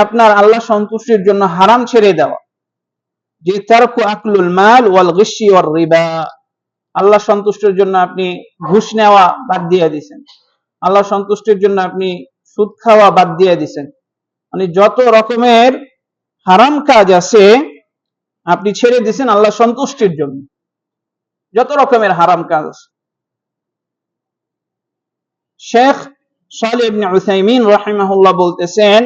আপনার আল্লাহ সন্তুষ্টির জন্য হারাম ছেড়ে দেওয়া, যে তারকু আকলুল মাল ওয়াল গিশি ওয়ার রিবা, আল্লাহ সন্তুষ্টির জন্য আপনি ঘুষ নেওয়া বাদ দিয়ে দিয়েছেন, আল্লাহ সন্তুষ্টির জন্য আপনি সুদ খাওয়া বাদ দিয়ে দিয়েছেন, মানে যত রকমের হারাম কাজ আছে আপনি ছেড়ে দিয়েছেন আল্লাহ সন্তুষ্টির জন্য, যত রকমের হারাম কাজ আছে। শেখ সালেহ ইবনে উসাইমিন রাহিমাহুল্লাহ বলতেছেন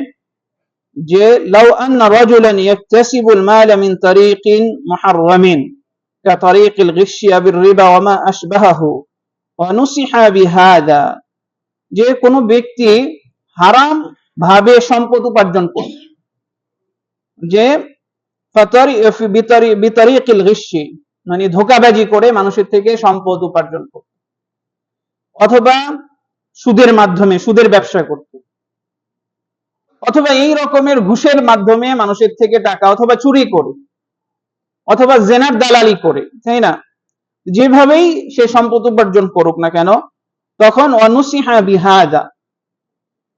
যে লাউ আন্না রাজুলান ইয়াকতাসিবুল মাল মিন তারিকিন মুহাররামিন কাতারিকিল গিশি বির রিবা ওয়া মা আশবাহাহু ওয়া নুসিহা বিহাদা, যে কোনো ব্যক্তি হারাম ভাবে সম্পদ উপার্জন করে, যে বিতারিকিল গিশি মানে ধোঁকাবাজি করে মানুষের থেকে সম্পদ উপার্জন করে, অথবা সুদের মাধ্যমে সুদের ব্যবসা করতে, অথবা এই রকমের ঘুষের মাধ্যমে মানুষের থেকে টাকা, অথবা চুরি করে, অথবা জেনার দালালি করে, তাই না, যেভাবেই সে সম্পদ উপার্জন করুক না কেন, তখন অনুসিহা বিহাদা,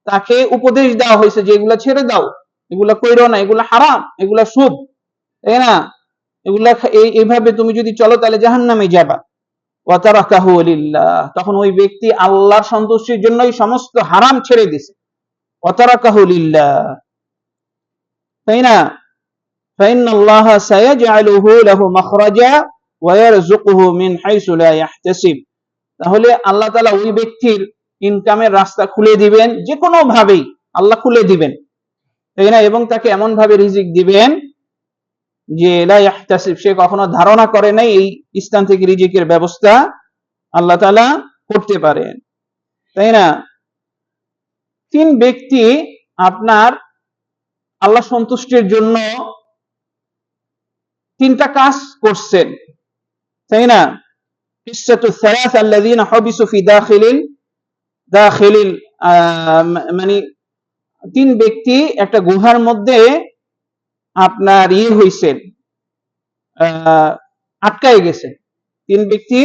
তাকে উপদেশ দেওয়া হয়েছে যে এগুলা ছেড়ে দাও, এগুলা কইরো না, এগুলা হারাম, এগুলা সুদ, তাই না, এগুলা এইভাবে তুমি যদি চলো তাহলে জাহান্নামে যাবা। ওয়া তারাকাহু লিল্লাহ, তখন ওই ব্যক্তি আল্লাহর সন্তুষ্টির জন্যই সমস্ত হারাম ছেড়ে দিছে, ওয়া তারাকাহু লিল্লাহ, তাই না। ফাইনাল্লাহ সায়াজআলুহু লাহু মাখরাজা ওয়া ইয়ারযুকুহু মিন হাইসু লা ইয়াহতাসিব, তাহলে আল্লাহ তাআলা ওই ব্যক্তির ইনকামের রাস্তা খুলে দিবেন, যে কোনো ভাবেই আল্লাহ খুলে দিবেন, তাই না, এবং তাকে এমন ভাবে রিজিক দিবেন যে লা ইয়াহতাসিব, সে কখনো ধারণা করে নাই এই স্থান থেকে রিজিকের ব্যবস্থা আল্লাহ তাআলা করতে পারেন, তাই না। তিন ব্যক্তি আপনার আল্লাহ সন্তুষ্টির জন্য তিনটা কাজ করছেন, তাই না। কিসসাতু সালাস আল্লাযীনা হাবিসু ফি দাখিলিল মানে তিন ব্যক্তি একটা গুহার মধ্যে আপনার হইছেন, আটকায় গেছে, তিন ব্যক্তি